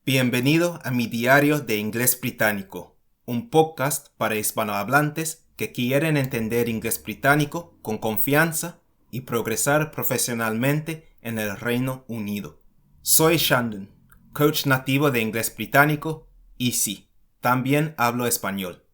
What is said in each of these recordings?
Bienvenido a mi diario de Inglés Británico, un podcast para hispanohablantes que quieren entender inglés británico con confianza y progresar profesionalmente en el Reino Unido. Soy Shandon, coach nativo de inglés británico y sí, también hablo español.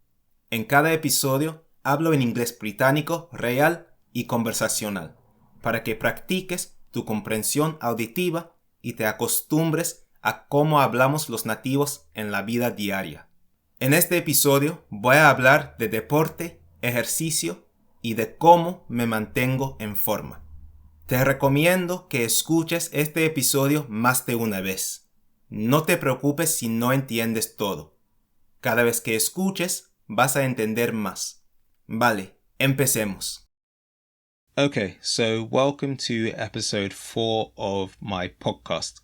En cada episodio hablo en inglés británico real y conversacional, para que practiques tu comprensión auditiva y te acostumbres a cómo hablamos los nativos en la vida diaria. En este episodio voy a hablar de deporte, ejercicio y de cómo me mantengo en forma. Te recomiendo que escuches este episodio más de una vez. No te preocupes si no entiendes todo. Cada vez que escuches, vas a entender más. Vale, empecemos. Okay, so welcome to episode 4 of my podcast.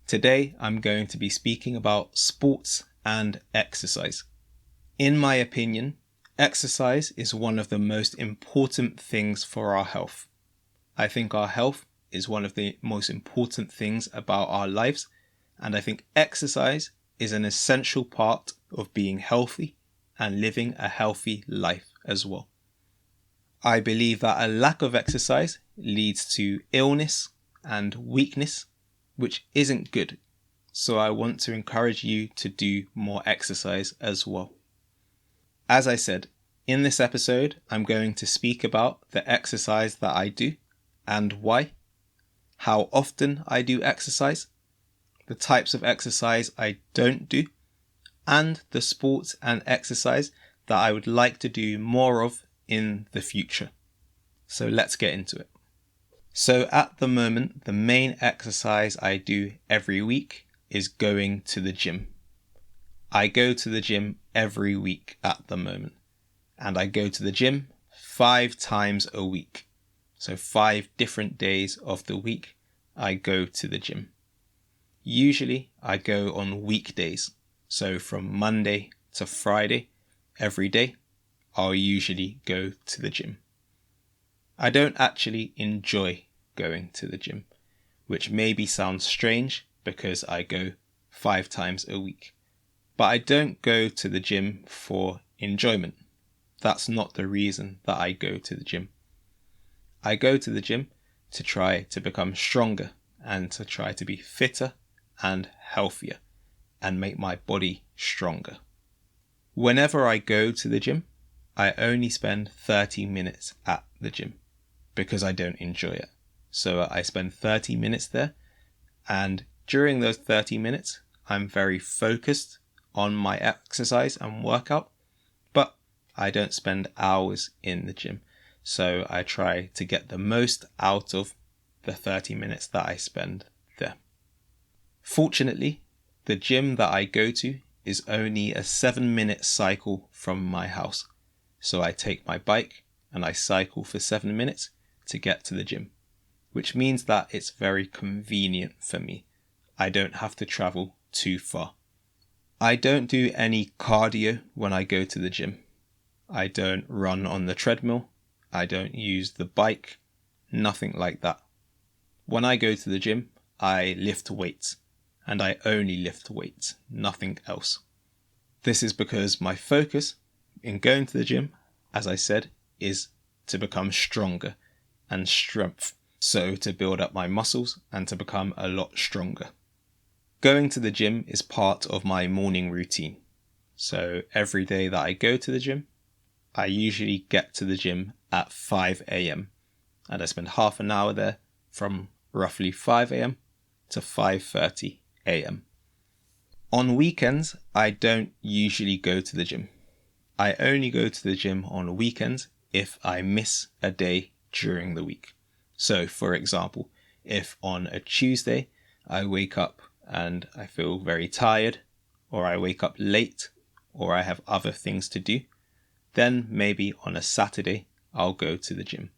Today I'm going to be speaking about sports and exercise. In my opinion, exercise is one of the most important things for our health. I think our health is one of the most important things about our lives, and I think exercise is an essential part of being healthy and living a healthy life as well. I believe that a lack of exercise leads to illness and weakness, which isn't good. So I want to encourage you to do more exercise as well. As I said, in this episode, I'm going to speak about the exercise that I do and why, how often I do exercise, the types of exercise I don't do, and the sports and exercise that I would like to do more of in the future. So let's get into it. So at the moment, the main exercise I do every week is going to the gym. I go to the gym every week at the moment, and I go to the gym 5 times a week. So 5 different days of the week I go to the gym. Usually I go on weekdays, so from Monday to Friday every day I'll usually go to the gym. I don't actually enjoy going to the gym, which maybe sounds strange because I go 5 times a week. But I don't go to the gym for enjoyment. That's not the reason that I go to the gym. I go to the gym to try to become stronger and to try to be fitter and healthier and make my body stronger. Whenever I go to the gym, I only spend 30 minutes at the gym because I don't enjoy it. So I spend 30 minutes there, and during those 30 minutes, I'm very focused on my exercise and workout, but I don't spend hours in the gym. So I try to get the most out of the 30 minutes that I spend there. Fortunately, the gym that I go to is only a 7-minute cycle from my house. So I take my bike and I cycle for 7 minutes to get to the gym, which means that it's very convenient for me. I don't have to travel too far. I don't do any cardio when I go to the gym. I don't run on the treadmill. I don't use the bike. Nothing like that. When I go to the gym, I lift weights, and I only lift weights, nothing else. This is because my focus in going to the gym, as I said, is to become stronger and strength. So to build up my muscles and to become a lot stronger. Going to the gym is part of my morning routine. So every day that I go to the gym, I usually get to the gym at 5 a.m. and I spend half an hour there from roughly 5 a.m. to 5:30 a.m. On weekends, I don't usually go to the gym. I only go to the gym on weekends if I miss a day during the week. So, for example, if on a Tuesday I wake up and I feel very tired, or I wake up late, or I have other things to do, then maybe on a Saturday I'll go to the gym.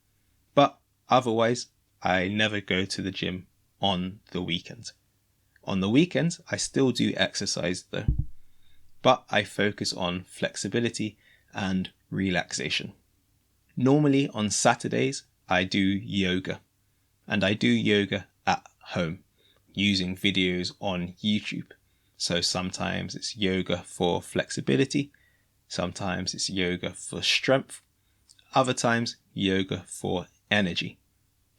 But otherwise, I never go to the gym on the weekends. On the weekends, I still do exercise though, but I focus on flexibility and relaxation. Normally on Saturdays, I do yoga, and I do yoga at home using videos on YouTube. So sometimes it's yoga for flexibility, sometimes it's yoga for strength, other times yoga for energy.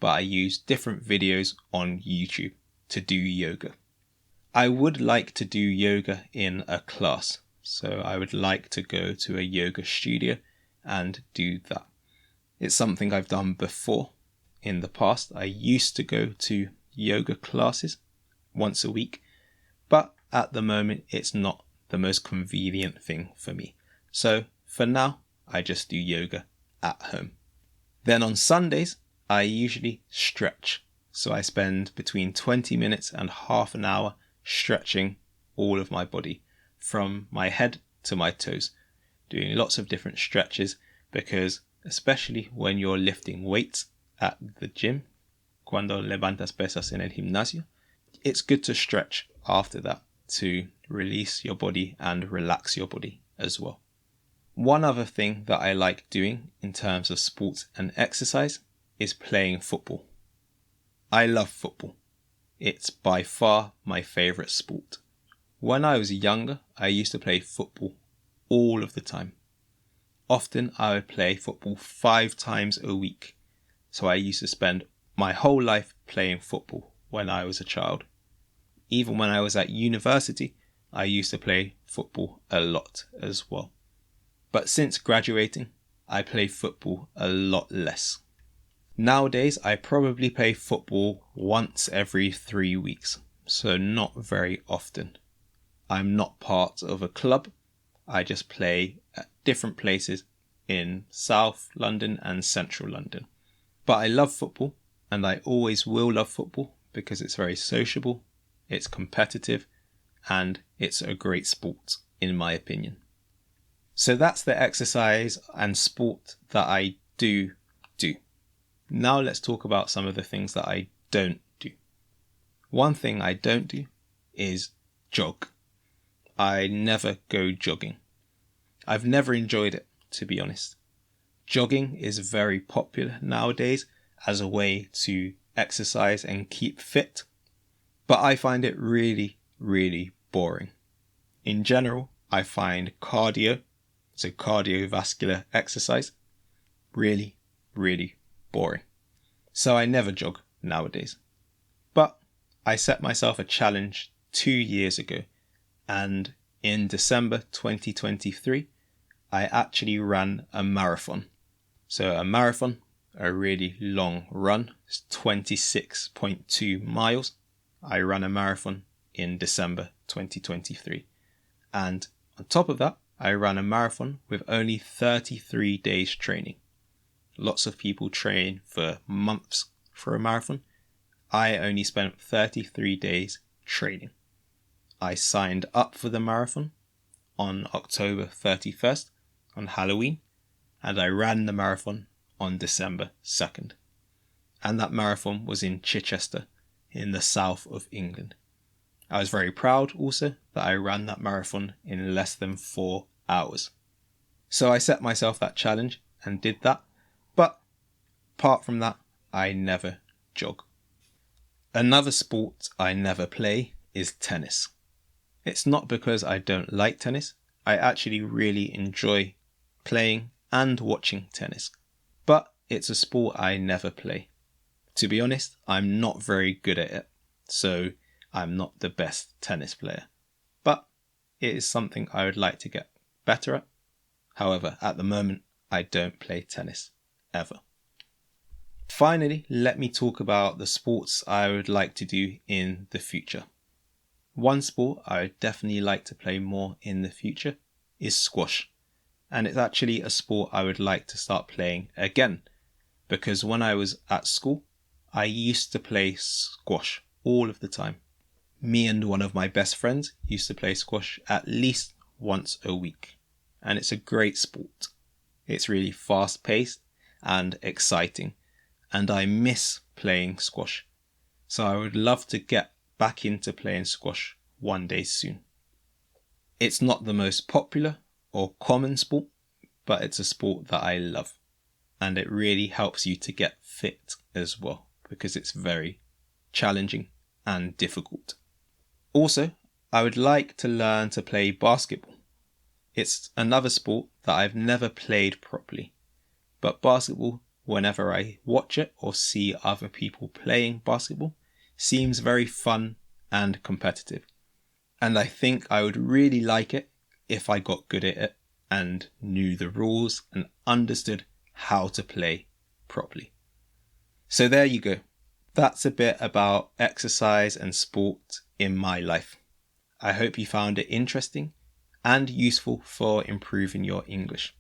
But I use different videos on YouTube to do yoga. I would like to do yoga in a class, so I would like to go to a yoga studio and do that. It's something I've done before. In the past, I used to go to yoga classes once a week, but at the moment it's not the most convenient thing for me. So for now, I just do yoga at home. Then on Sundays, I usually stretch. So I spend between 20 minutes and half an hour stretching all of my body from my head to my toes, doing lots of different stretches because especially when you're lifting weights at the gym, cuando levantas pesas en el gimnasio, it's good to stretch after that to release your body and relax your body as well. One other thing that I like doing in terms of sports and exercise is playing football. I love football. It's by far my favourite sport. When I was younger, I used to play football all of the time. Often I would play football 5 times a week. So I used to spend my whole life playing football when I was a child. Even when I was at university, I used to play football a lot as well. But since graduating, I play football a lot less. Nowadays, I probably play football once every 3 weeks, so not very often. I'm not part of a club. I just play at different places in South London and Central London. But I love football, and I always will love football because it's very sociable, it's competitive, and it's a great sport, in my opinion. So that's the exercise and sport that I do. Now let's talk about some of the things that I don't do. One thing I don't do is jog. I never go jogging. I've never enjoyed it, to be honest. Jogging is very popular nowadays as a way to exercise and keep fit, but I find it really, really boring. In general, I find cardio, so cardiovascular exercise, really, really boring. So I never jog nowadays. But I set myself a challenge 2 years ago, and in December 2023, I actually ran a marathon. So a marathon, a really long run, is 26.2 miles. I ran a marathon in December 2023. And on top of that, I ran a marathon with only 33 days training. Lots of people train for months for a marathon. I only spent 33 days training. I signed up for the marathon on October 31st, on Halloween, and I ran the marathon on December 2nd. And that marathon was in Chichester, in the south of England. I was very proud also that I ran that marathon in less than 4 hours. So I set myself that challenge and did that. But apart from that, I never jog. Another sport I never play is tennis. It's not because I don't like tennis. I actually really enjoy playing and watching tennis. But it's a sport I never play. To be honest, I'm not very good at it. So I'm not the best tennis player. But it is something I would like to get better at. However, at the moment, I don't play tennis. Ever. Finally, let me talk about the sports I would like to do in the future. One sport I would definitely like to play more in the future is squash. And it's actually a sport I would like to start playing again. Because when I was at school, I used to play squash all of the time. Me and one of my best friends used to play squash at least once a week. And it's a great sport. It's really fast-paced and exciting, and I miss playing squash. So I would love to get back into playing squash one day soon. It's not the most popular or common sport, but it's a sport that I love, and it really helps you to get fit as well, because it's very challenging and difficult. Also, I would like to learn to play basketball. It's another sport that I've never played properly, but basketball, whenever I watch it or see other people playing basketball, seems very fun and competitive. And I think I would really like it if I got good at it and knew the rules and understood how to play properly. So there you go. That's a bit about exercise and sport in my life. I hope you found it interesting and useful for improving your English.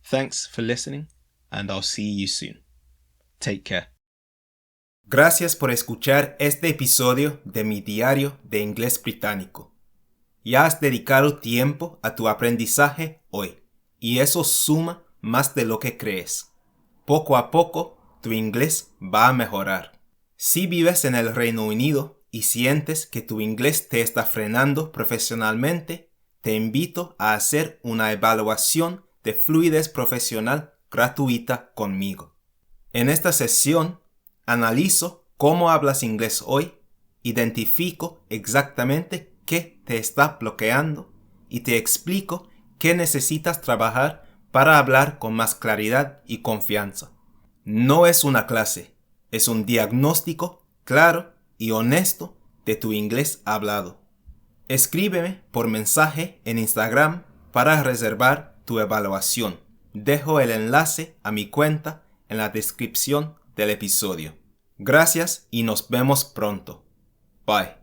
Thanks for listening, and I'll see you soon. Take care. Gracias por escuchar este episodio de mi diario de inglés británico. Ya has dedicado tiempo a tu aprendizaje hoy, y eso suma más de lo que crees. Poco a poco, tu inglés va a mejorar. Si vives en el Reino Unido y sientes que tu inglés te está frenando profesionalmente, te invito a hacer una evaluación de fluidez profesional gratuita conmigo. En esta sesión, analizo cómo hablas inglés hoy, identifico exactamente qué te está bloqueando y te explico qué necesitas trabajar para hablar con más claridad y confianza. No es una clase, es un diagnóstico claro y honesto de tu inglés hablado. Escríbeme por mensaje en Instagram para reservar tu evaluación. Dejo el enlace a mi cuenta en la descripción del episodio. Gracias y nos vemos pronto. Bye.